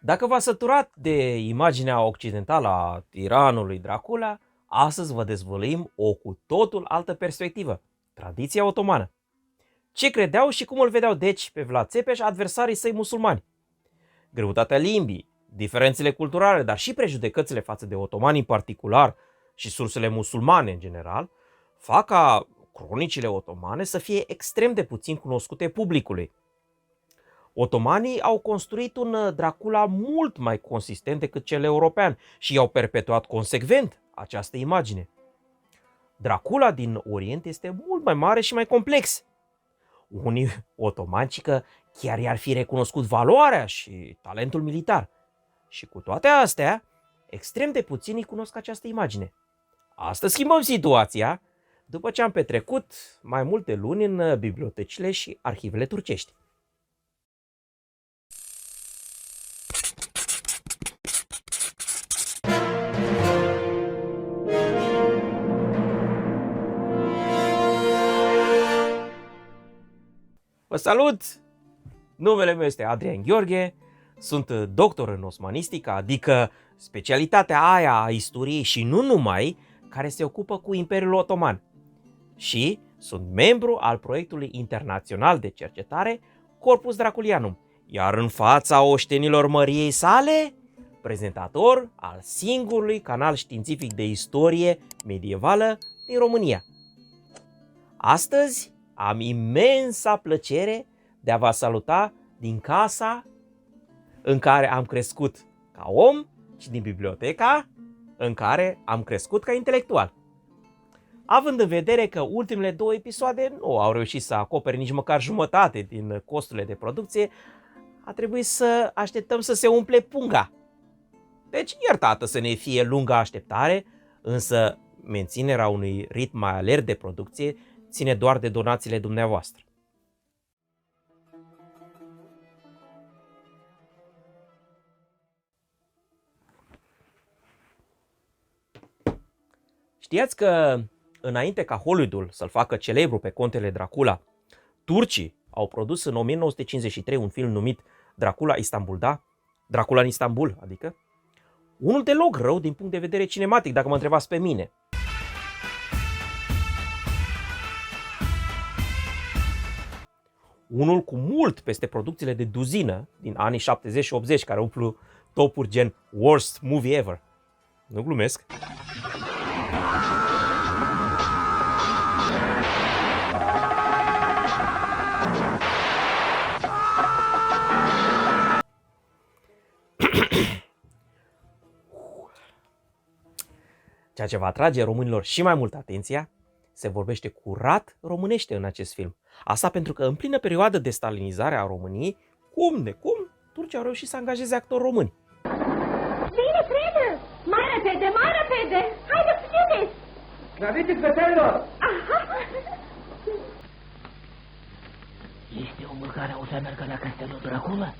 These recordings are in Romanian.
Dacă v-ați săturat de imaginea occidentală a tiranului Dracula, astăzi vă dezvăluim o cu totul altă perspectivă, tradiția otomană. Ce credeau și cum îl vedeau deci pe Vlad Țepeș adversarii săi musulmani? Greutatea limbii, diferențele culturale, dar și prejudecățile față de otomani în particular și sursele musulmane în general, fac ca cronicile otomane să fie extrem de puțin cunoscute publicului. Otomanii au construit un Dracula mult mai consistent decât cel european și i-au perpetuat consecvent această imagine. Dracula din Orient este mult mai mare și mai complex. Unii otomani că chiar i-ar fi recunoscut valoarea și talentul militar. Și cu toate astea, extrem de puțini cunosc această imagine. Astăzi schimbăm situația după ce am petrecut mai multe luni în bibliotecile și arhivele turcești. Vă salut! Numele meu este Adrian Gheorghe, sunt doctor în osmanistică, adică specialitatea aia a istoriei și nu numai, care se ocupă cu Imperiul Otoman. Și sunt membru al proiectului internațional de cercetare Corpus Draculianum, iar în fața oștenilor măriei sale, prezentator al singurului canal științific de istorie medievală din România. Astăzi am imensa plăcere de a vă saluta din casa în care am crescut ca om și din biblioteca în care am crescut ca intelectual. Având în vedere că ultimele două episoade nu au reușit să acopere nici măcar jumătate din costurile de producție, a trebuit să așteptăm să se umple punga. Deci iertată să ne fie lungă așteptare, însă menținerea unui ritm mai alert de producție ține doar de donațiile dumneavoastră. Știați că înainte ca Hollywoodul să-l facă celebru pe contele Dracula, turcii au produs în 1953 un film numit Dracula Istanbul, da? Dracula în Istanbul, adică. Unul deloc rău din punct de vedere cinematic, dacă mă întrebați pe mine. Unul cu mult peste producțiile de duzină din anii 70 și 80 care umplu topuri gen Worst Movie Ever. Nu glumesc. Ceea ce va atrage românilor și mai mult atenția, se vorbește curat românește în acest film. Asta pentru că în plină perioadă de stalinizare a României, cum necum, turcii au reușit să angajeze actori români. Bine, prieten! Mai repede, mai repede! Haideți, țineți! Grăbiți-ți, veselilor! Este omul care o să meargă la castelul Dracula?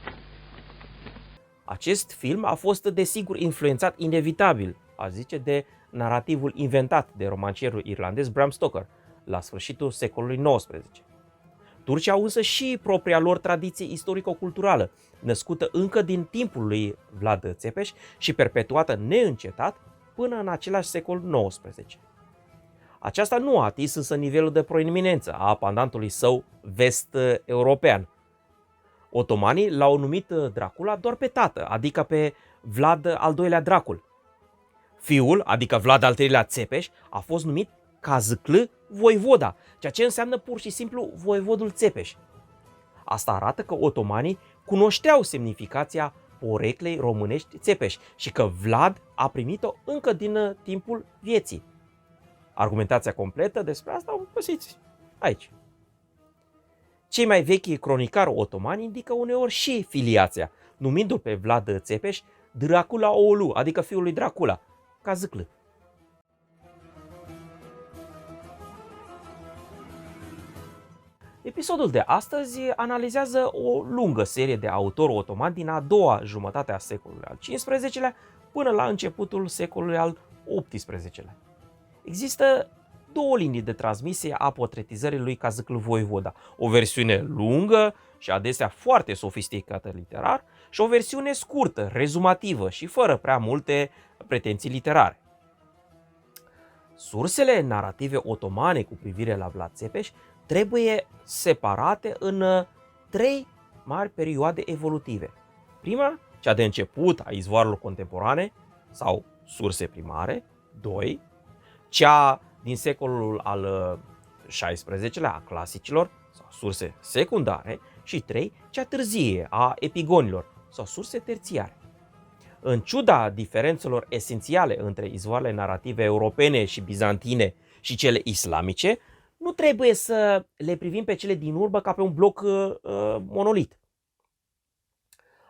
Acest film a fost, desigur, influențat inevitabil, aș zice, de narativul inventat de romancierul irlandez Bram Stoker la sfârșitul secolului XIX. Turcii au însă și propria lor tradiție istorico-culturală, născută încă din timpul lui Vlad Țepeș și perpetuată neîncetat până în același secol XIX. Aceasta nu a atins însă nivelul de proeminență a pandantului său vest-european. Otomanii l-au numit Dracula doar pe tată, adică pe Vlad al II-lea Dracul. Fiul, adică Vlad al III-lea Țepeș, a fost numit Kazıklı Voivoda, ceea ce înseamnă pur și simplu voievodul Țepeș. Asta arată că otomanii cunoșteau semnificația poreclei românești Țepeș și că Vlad a primit-o încă din timpul vieții. Argumentația completă despre asta o găsiți aici. Cei mai vechi cronicari otomani indică uneori și filiația, numindu-l pe Vlad Țepeș Dracula Oğlu, adică fiul lui Dracula, Kazıklı. Episodul de astăzi analizează o lungă serie de autori otomani din a doua jumătate a secolului al XV-lea până la începutul secolului al XVIII-lea. Există două linii de transmisie a portretizării lui Kazıklı Voivoda, o versiune lungă și adesea foarte sofisticată literar și o versiune scurtă, rezumativă și fără prea multe pretenții literare. Sursele narrative otomane cu privire la Vlad Țepeș trebuie separate în 3 mari perioade evolutive. Prima, cea de început a izvoarelor contemporane sau surse primare. 2. Cea din secolul al XVI-lea, a clasicilor sau surse secundare. Și 3. Cea târzie, a epigonilor sau surse terțiare. În ciuda diferențelor esențiale între izvoarele narrative europene și bizantine și cele islamice, nu trebuie să le privim pe cele din urmă ca pe un bloc monolit.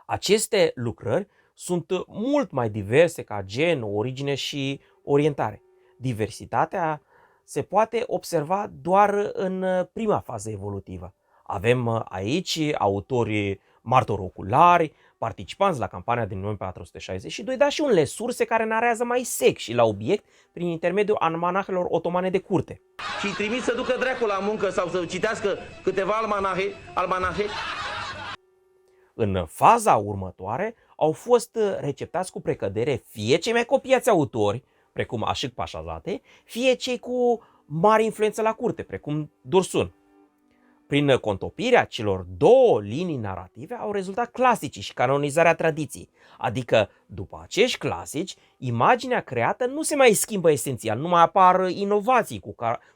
Aceste lucrări sunt mult mai diverse ca gen, origine și orientare. Diversitatea se poate observa doar în prima fază evolutivă. Avem aici autori martori oculari, participanți la campania din 1462, dar și unele surse care narează mai sec și la obiect prin intermediul almanahelor otomane de curte. Și trimis să ducă dracul la muncă sau să citească câteva almanahe. În faza următoare au fost receptați cu precădere fie cei mai copiați autori, precum Aşık Paşazade, fie cei cu mare influență la curte, precum Dursun. Prin contopirea celor 2 linii narrative au rezultat clasicii și canonizarea tradiției, adică după acești clasici, imaginea creată nu se mai schimbă esențial, nu mai apar inovații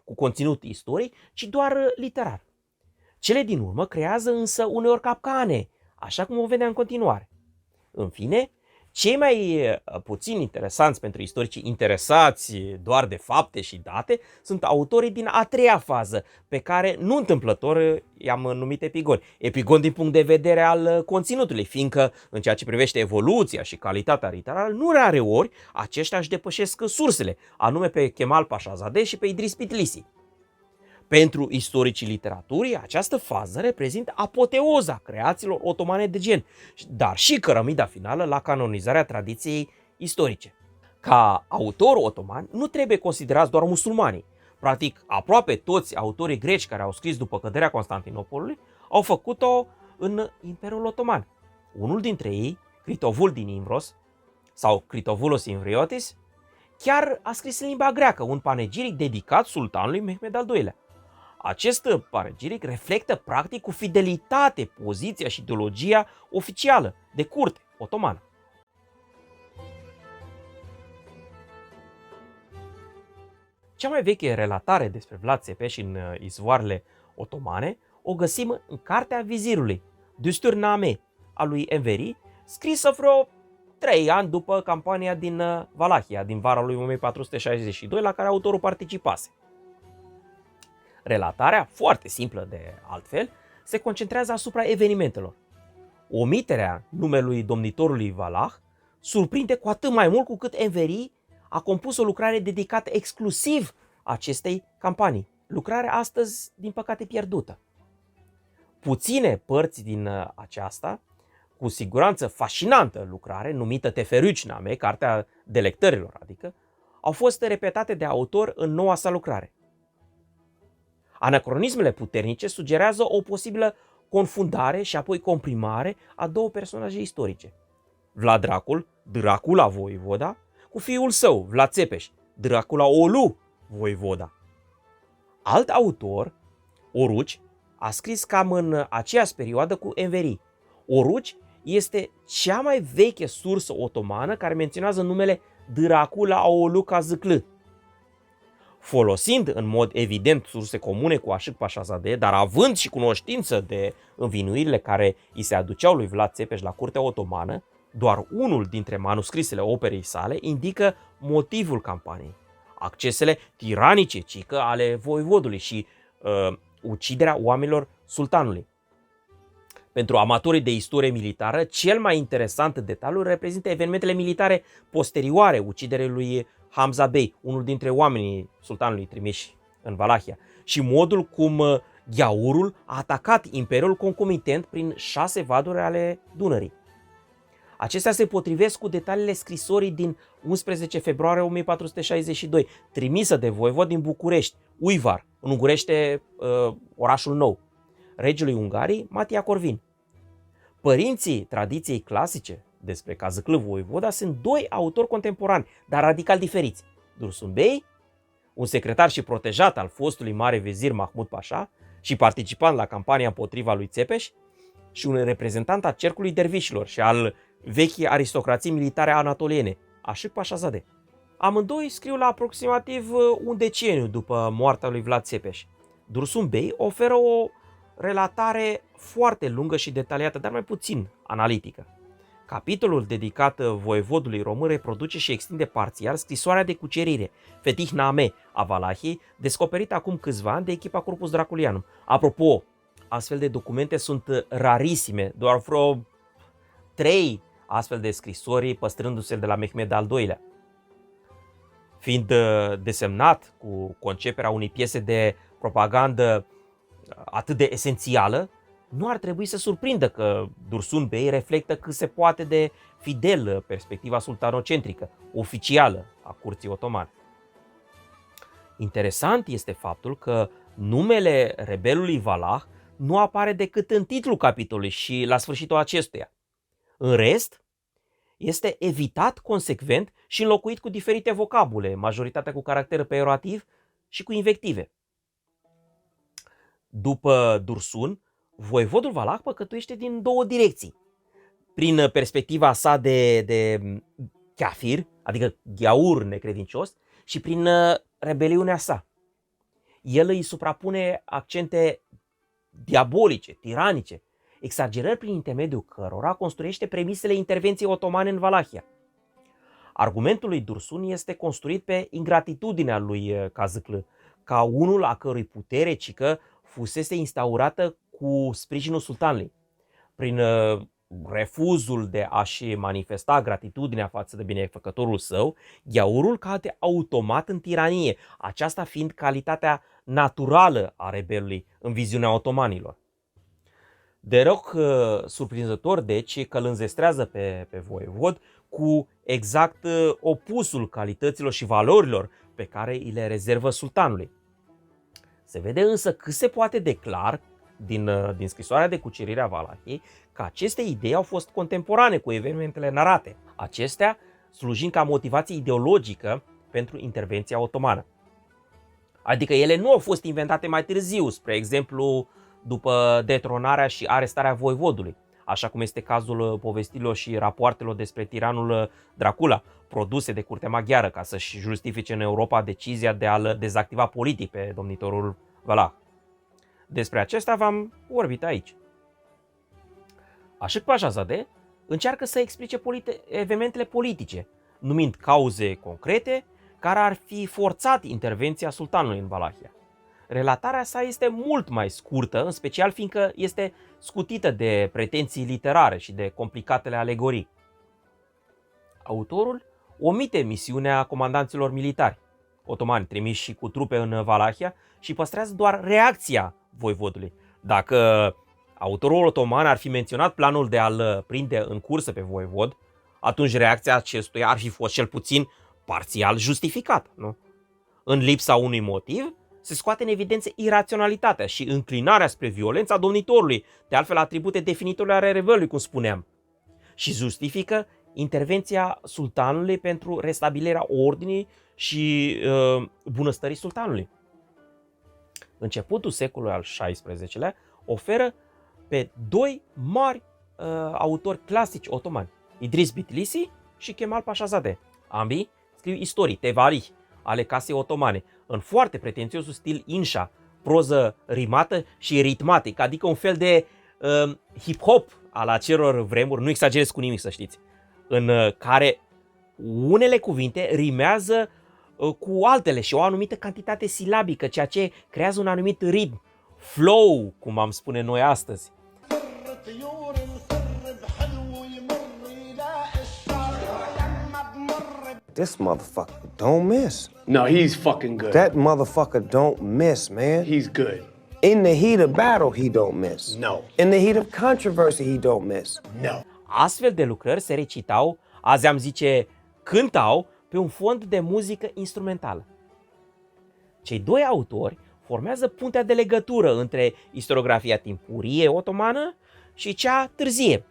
cu conținut istoric, ci doar literar. Cele din urmă creează însă uneori capcane, așa cum o vedea în continuare. În fine, cei mai puțin interesanți pentru istoricii interesați doar de fapte și date sunt autorii din a 3-a fază, pe care nu întâmplător i-am numit epigoni. Epigon din punct de vedere al conținutului, fiindcă în ceea ce privește evoluția și calitatea literară, nu rare ori aceștia își depășesc sursele, anume pe Kemal Paşazade și pe Idris Bitlisi. Pentru istoricii literaturii, această fază reprezintă apoteoza creațiilor otomane de gen, dar și cărămida finală la canonizarea tradiției istorice. Ca autor otoman nu trebuie considerați doar musulmanii. Practic, aproape toți autorii greci care au scris după căderea Constantinopolului au făcut-o în Imperiul Otoman. Unul dintre ei, Critovul din Imbros sau Critovoulos Imvriotis, chiar a scris în limba greacă un panegiric dedicat sultanului Mehmed al II-lea. Acest panegiric reflectă practic cu fidelitate poziția și ideologia oficială de curte otomană. Cea mai veche relatare despre Vlad Țepeș în izvoarele otomane o găsim în Cartea Vizirului, Düsturname, a lui Enveri, scrisă vreo 3 ani după campania din Valahia, din vara lui 1462, la care autorul participase. Relatarea, foarte simplă de altfel, se concentrează asupra evenimentelor. Omiterea numelui domnitorului Valah surprinde cu atât mai mult cu cât Enveri a compus o lucrare dedicată exclusiv acestei campanii. Lucrarea astăzi, din păcate, pierdută. Puține părți din aceasta, cu siguranță fascinantă lucrare, numită Teferrucname, Cartea Delectărilor, adică, au fost repetate de autor în noua sa lucrare. Anacronismele puternice sugerează o posibilă confundare și apoi comprimare a 2 personaje istorice. Vlad Dracul, Dracula Voivoda, cu fiul său, Vlad Țepeș, Dracula Olu Voivoda. Alt autor, Oruci, a scris cam în aceeași perioadă cu Enveri. Oruci este cea mai veche sursă otomană care menționează numele Dracula Olu Kazıklı. Folosind în mod evident surse comune cu Aşık Paşazade, dar având și cunoștință de învinuirile care îi se aduceau lui Vlad Țepeș la curtea otomană, doar unul dintre manuscrisele operei sale indică motivul campaniei: accesele tiranice cică ale voivodului și uciderea oamenilor sultanului. Pentru amatorii de istorie militară, cel mai interesant detaliu reprezintă evenimentele militare posterioare uciderii lui Hamza Bey, unul dintre oamenii sultanului trimiși în Valahia, și modul cum Gheaurul a atacat imperiul concomitent prin 6 vaduri ale Dunării. Acestea se potrivesc cu detaliile scrisorii din 11 februarie 1462, trimisă de voivod din București, Uivar, în ungurește orașul nou. regelui Ungariei, Matia Corvin. Părinții tradiției clasice despre Kazıklı Voivoda sunt doi autori contemporani, dar radical diferiți. Dursun Bey, un secretar și protejat al fostului mare vezir Mahmud Pașa și participant la campania împotriva lui Țepeș, și un reprezentant al cercului dervișilor și al vechii aristocrații militare anatoliene, Aşık Paşazade. Amândoi scriu la aproximativ un deceniu după moartea lui Vlad Țepeș. Dursun Bey oferă o relatare foarte lungă și detaliată, dar mai puțin analitică. Capitolul dedicat voievodului român reproduce și extinde parțial scrisoarea de cucerire, Fetihname a Valahiei, descoperită acum câțiva ani de echipa Corpus Draculianum. Apropo, astfel de documente sunt rarisime, doar vreo 3 astfel de scrisori păstrându-se de la Mehmed al II-lea. Fiind desemnat cu conceperea unei piese de propagandă atât de esențială, nu ar trebui să surprindă că Dursun Bey reflectă cât se poate de fidel perspectiva sultanocentrică, oficială a curții otomane. Interesant este faptul că numele rebelului Valah nu apare decât în titlul capitolului și la sfârșitul acestuia. În rest, este evitat consecvent și înlocuit cu diferite vocabule, majoritatea cu caracter peiorativ și cu invective. După Dursun, voievodul Valah păcătuiește din două direcții. Prin perspectiva sa de kafir, adică gheaur necredincios, și prin rebeliunea sa. El îi suprapune accente diabolice, tiranice, exagerări prin intermediul cărora construiește premisele intervenției otomane în Valahia. Argumentul lui Dursun este construit pe ingratitudinea lui Kazıklı, ca unul a cărui putere cică fusese instaurată cu sprijinul sultanului. Prin refuzul de a-și manifesta gratitudinea față de binefăcătorul său, gheaurul cade automat în tiranie, aceasta fiind calitatea naturală a rebelului în viziunea otomanilor. Deloc surprinzător, deci, că îl înzestrează pe voievod cu exact opusul calităților și valorilor pe care îi le rezervă sultanului. Se vede însă cât se poate de clar din scrisoarea de cucerire a Valahiei că aceste idei au fost contemporane cu evenimentele narate, acestea slujind ca motivație ideologică pentru intervenția otomană. Adică ele nu au fost inventate mai târziu, spre exemplu după detronarea și arestarea voievodului, așa cum este cazul povestirilor și rapoartelor despre tiranul Dracula, produse de curtea maghiară ca să-și justifice în Europa decizia de a-l dezactiva politic pe domnitorul Valah. Despre acesta v-am vorbit aici. Aşık Paşazade încearcă să explice evenimentele politice, numind cauze concrete care ar fi forțat intervenția sultanului în Valahia. Relatarea sa este mult mai scurtă, în special fiindcă este scutită de pretenții literare și de complicatele alegorii. Autorul omite misiunea comandanților militari otomani trimiși cu trupe în Valahia și păstrează doar reacția voievodului. Dacă autorul otoman ar fi menționat planul de a-l prinde în cursă pe voievod, atunci reacția acestuia ar fi fost cel puțin parțial justificată, nu? În lipsa unui motiv, se scoate în evidență iraționalitatea și înclinarea spre violența domnitorului, de altfel atribute definitorii ale rebelului, cum spuneam, și justifică intervenția sultanului pentru restabilirea ordinii și bunăstării sultanului. Începutul secolului al XVI-lea oferă pe doi mari autori clasici otomani, Idris Bitlisi și Kemal Paşazade. Ambii scriu istorii, tevarih, ale casei otomane, în foarte pretențiosul stil inșa, proză rimată și ritmatic, adică un fel de hip-hop al acelor vremuri, nu exagerez cu nimic să știți, în care unele cuvinte rimează cu altele și o anumită cantitate silabică, ceea ce creează un anumit ritm, flow, cum am spune noi astăzi. This motherfucker don't miss. No, he's fucking good. That motherfucker don't miss, man. He's good. In the heat of battle, he don't miss. No. In the heat of controversy, he don't miss. No. Astfel de lucrări se recitau, azi am zice cântau, pe un fond de muzică instrumentală. Cei doi autori formează puntea de legătură între istoriografia timpurie otomană și cea târzie.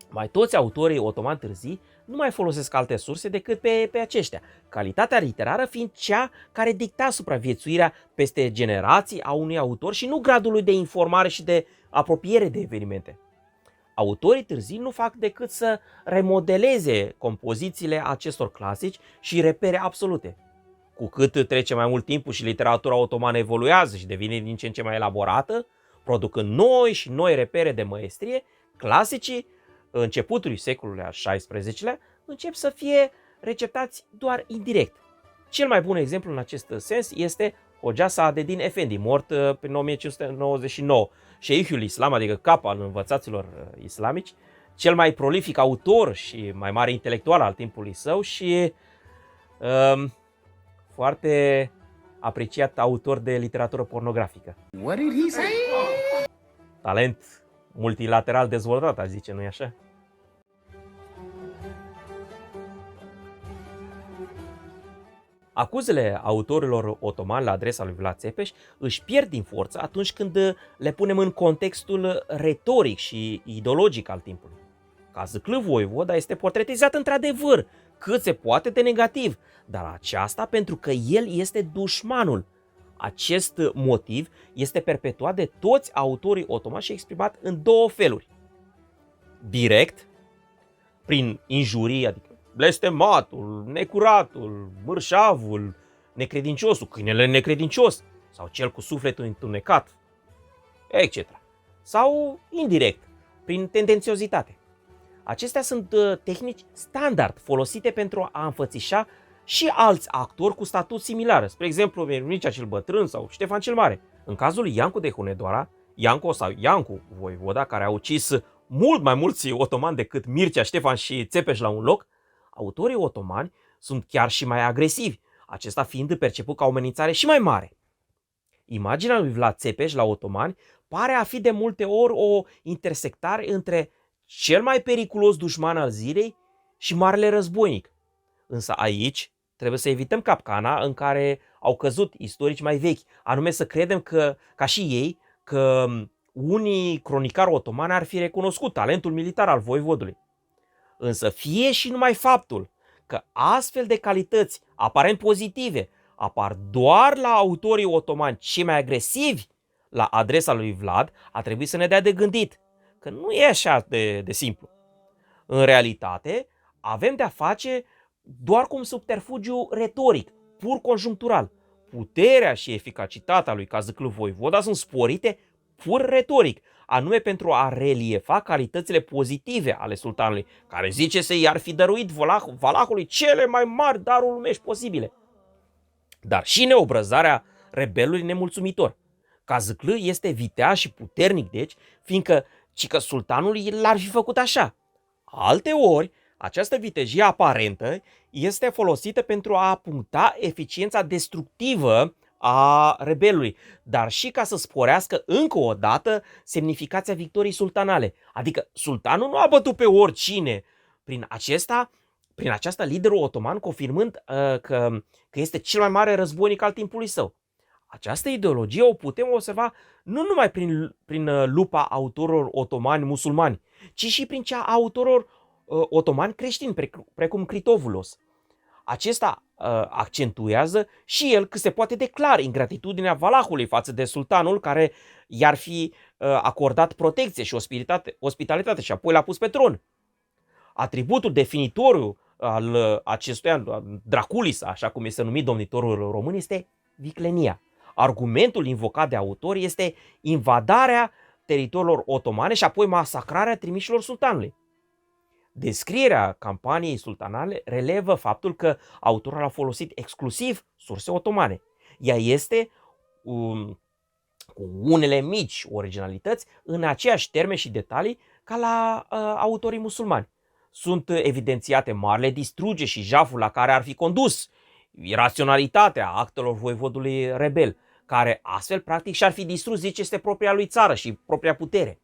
Mai toți autorii otomani târzii nu mai folosesc alte surse decât pe aceștia, calitatea literară fiind cea care dicta supraviețuirea peste generații a unui autor și nu gradul lui de informare și de apropiere de evenimente. Autorii târzii nu fac decât să remodeleze compozițiile acestor clasici și repere absolute. Cu cât trece mai mult timpul și literatura otomană evoluează și devine din ce în ce mai elaborată, producând noi și noi repere de măestrie, clasicii începutul secolului al XVI-lea încep să fie receptați doar indirect. Cel mai bun exemplu în acest sens este Hoxha Saadettin Efendi, mort prin 1599, șeikhul islam, adică cap al învățaților islamici, cel mai prolific autor și mai mare intelectual al timpului său și foarte apreciat autor de literatură pornografică. What did he say? Talent multilateral dezvoltat, aș zice, nu-i așa? Acuzele autorilor otomani la adresa lui Vlad Țepeș își pierd din forță atunci când le punem în contextul retoric și ideologic al timpului. Kazıklı Voivoda este portretizat într-adevăr cât se poate de negativ, dar aceasta pentru că el este dușmanul. Acest motiv este perpetuat de toți autorii otomani și exprimat în două feluri. Direct, prin injurii, adică blestematul, necuratul, mărșavul, necredinciosul, câinele necredincios sau cel cu sufletul întunecat, etc. Sau indirect, prin tendențiozitate. Acestea sunt tehnici standard folosite pentru a înfățișa și alți actori cu statut similar, spre exemplu Mircea cel Bătrân sau Ștefan cel Mare. În cazul lui Iancu de Hunedoara, Iancu Voivoda, care a ucis mult mai mulți otomani decât Mircea, Ștefan și Țepeș la un loc, autorii otomani sunt chiar și mai agresivi, acesta fiind perceput ca o amenințare și mai mare. Imaginea lui Vlad Țepeș la otomani pare a fi de multe ori o intersectare între cel mai periculos dușman al zilei și marele războinic. Însă aici trebuie să evităm capcana în care au căzut istorici mai vechi, anume să credem că, ca și ei, că unii cronicari otomani ar fi recunoscut talentul militar al voivodului. Însă fie și numai faptul că astfel de calități aparent pozitive apar doar la autorii otomani cei mai agresivi la adresa lui Vlad, a trebuit să ne dea de gândit că nu e așa de simplu. În realitate, avem de-a face doar cu un subterfugiu retoric, pur conjunctural. Puterea și eficacitatea lui Kazıklı Voivoda sunt sporite pur retoric, anume pentru a reliefa calitățile pozitive ale sultanului, care zice să i-ar fi dăruit valahului cele mai mari daruri lumești posibile. Dar și neobrăzarea rebelului nemulțumitor. Kazıklı este viteaz și puternic, deci, fiindcă cică sultanul l-ar fi făcut așa. Alteori, această vitejie aparentă este folosită pentru a puncta eficiența destructivă a rebelului, dar și ca să sporească încă o dată semnificația victoriei sultanale. Adică sultanul nu a bătut pe oricine. Prin aceasta liderul otoman confirmând că este cel mai mare războinic al timpului său. Această ideologie o putem observa nu numai prin lupa autorilor otomani musulmani, ci și prin cea a autorilor otomani creștini, precum Critovulos. Acesta accentuează și el cât se poate de clar ingratitudinea valahului față de sultanul care i-ar fi acordat protecție și ospitalitate și apoi l-a pus pe tron. Atributul definitoriu al acestuia, Draculis, așa cum este numit domnitorul român, este viclenia. Argumentul invocat de autori este invadarea teritoriilor otomane și apoi masacrarea trimișilor sultanului. Descrierea campaniei sultanale relevă faptul că autorul a folosit exclusiv surse otomane. Ea este, cu unele mici originalități, în aceiași termeni și detalii ca la autorii musulmani. Sunt evidențiate marile distrugeri și jaful la care ar fi condus, iraționalitatea actelor voivodului rebel, care astfel practic și-ar fi distrus, zice, este propria lui țară și propria putere.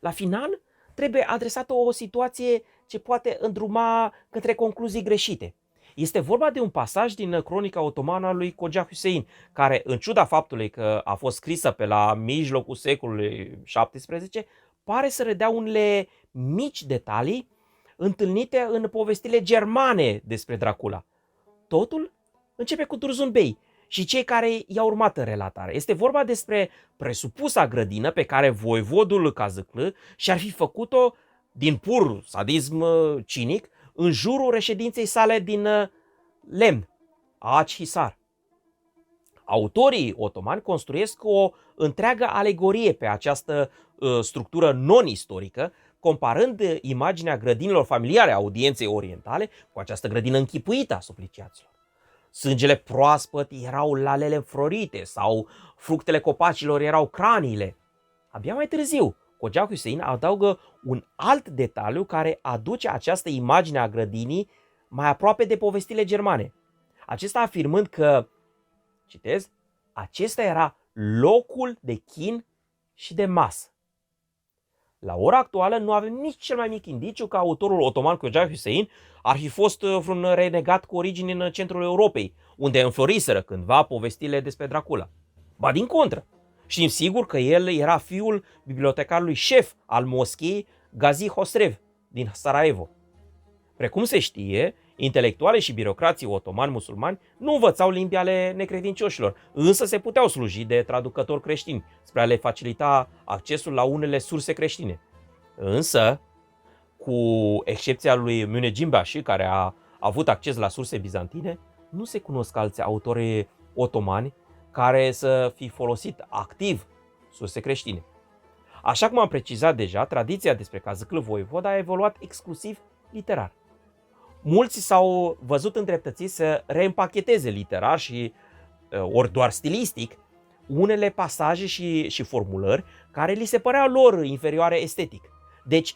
La final, trebuie adresată o situație ce poate îndruma către concluzii greșite. Este vorba de un pasaj din Cronica Otomană a lui Khoja Hüseyin, care, în ciuda faptului că a fost scrisă pe la mijlocul secolului XVII, pare să redea unele mici detalii întâlnite în povestile germane despre Dracula. Totul începe cu Dursun Bey și cei care i-au urmat în relatare. Este vorba despre presupusa grădină pe care voivodul Kazıklı și-ar fi făcut-o din pur sadism cinic în jurul reședinței sale din lemn, Ağaçhisar. Autorii otomani construiesc o întreagă alegorie pe această structură non-istorică, comparând imaginea grădinilor familiare a audienței orientale cu această grădină închipuită a supliciaților. Sângele proaspăt erau lalele înflorite sau fructele copacilor erau craniile. Abia mai târziu, Khoja Hüseyin adaugă un alt detaliu care aduce această imagine a grădinii mai aproape de povestile germane. Acesta afirmând că, citez, acesta era locul de chin și de masă. La ora actuală nu avem nici cel mai mic indiciu că autorul otoman Khoja Hüseyin ar fi fost vreun renegat cu origini în centrul Europei, unde înfloriseră cândva povestile despre Dracula. Ba din contră, știm sigur că el era fiul bibliotecarului șef al moscheei Gazi Hosrev din Sarajevo. Precum se știe, intelectuale și birocrații otomani musulmani nu învățau limbi ale necredincioșilor, însă se puteau sluji de traducători creștini spre a le facilita accesul la unele surse creștine. Însă, cu excepția lui Muneddin Bashi, care a avut acces la surse bizantine, nu se cunosc alți autori otomani care să fi folosit activ surse creștine. Așa cum am precizat deja, tradiția despre Kazıklı Voivoda a evoluat exclusiv literar. Mulți s-au văzut îndreptățiți să reîmpacheteze literar și ori doar stilistic unele pasaje și formulări care li se păreau lor inferioare estetic. Deci,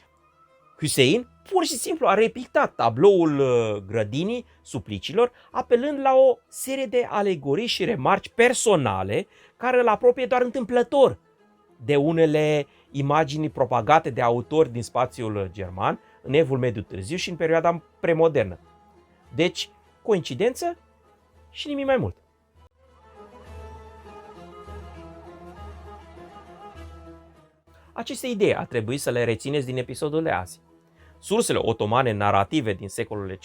Hüseyin pur și simplu a repictat tabloul grădinii suplicilor, apelând la o serie de alegorii și remarci personale care îl apropie doar întâmplător de unele imagini propagate de autori din spațiul german în Evul Mediu Târziu și în perioada premodernă. Deci, coincidență și nimic mai mult. Aceste idei ar trebui să le rețineți din episodul de azi. Sursele otomane narrative din secolele 15-17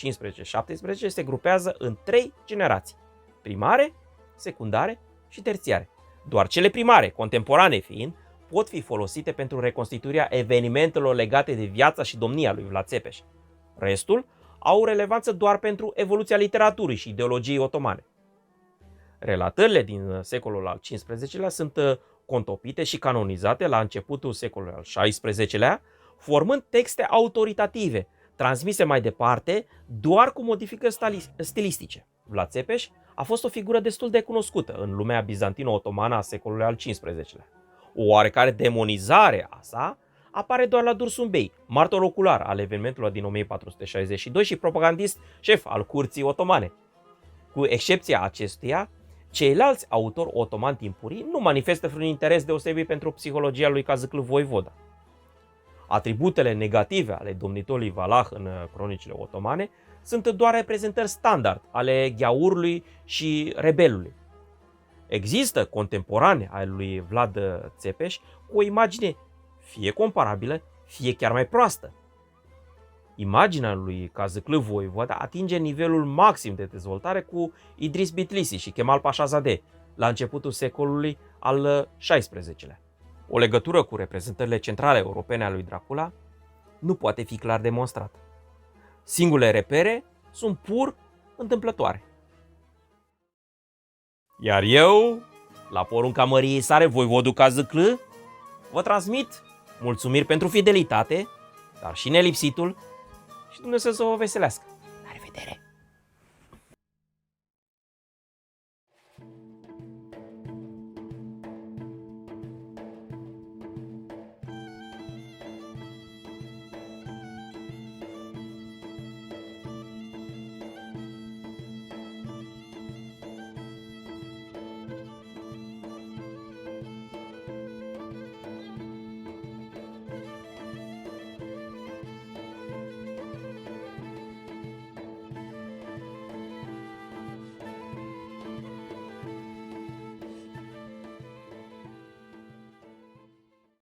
se grupează în 3 generații: primare, secundare și terțiare. Doar cele primare, contemporane fiind, pot fi folosite pentru reconstituirea evenimentelor legate de viața și domnia lui Vlad Țepeș. Restul au relevanță doar pentru evoluția literaturii și ideologiei otomane. Relatările din secolul al XV-lea sunt contopite și canonizate la începutul secolului al XVI-lea, formând texte autoritative, transmise mai departe doar cu modificări stilistice. Vlad Țepeș a fost o figură destul de cunoscută în lumea bizantino-otomană a secolului al XV-lea. O oarecare demonizare a sa apare doar la Dursun Bey, martor ocular al evenimentelor din 1462 și propagandist șef al curții otomane. Cu excepția acestuia, ceilalți autori otomani timpurii nu manifestă vreun interes deosebit pentru psihologia lui Kazıklı Voivoda. Atributele negative ale domnitorului Valah în cronicile otomane sunt doar reprezentări standard ale gheaurului și rebelului. Există contemporane ale lui Vlad Țepeș cu o imagine fie comparabilă, fie chiar mai proastă. Imaginea lui Kazıklı Voivoda atinge nivelul maxim de dezvoltare cu Idris Bitlisi și Kemal Pașazadeh la începutul secolului al XVI-lea. O legătură cu reprezentările centrale europene ale lui Dracula nu poate fi clar demonstrată. Singurele repere sunt pur întâmplătoare. Iar eu, la porunca măriei sale, voivodul Kazıklı, vă transmit mulțumiri pentru fidelitate, dar și nelipsitul, și Dumnezeu să vă veselească. La revedere!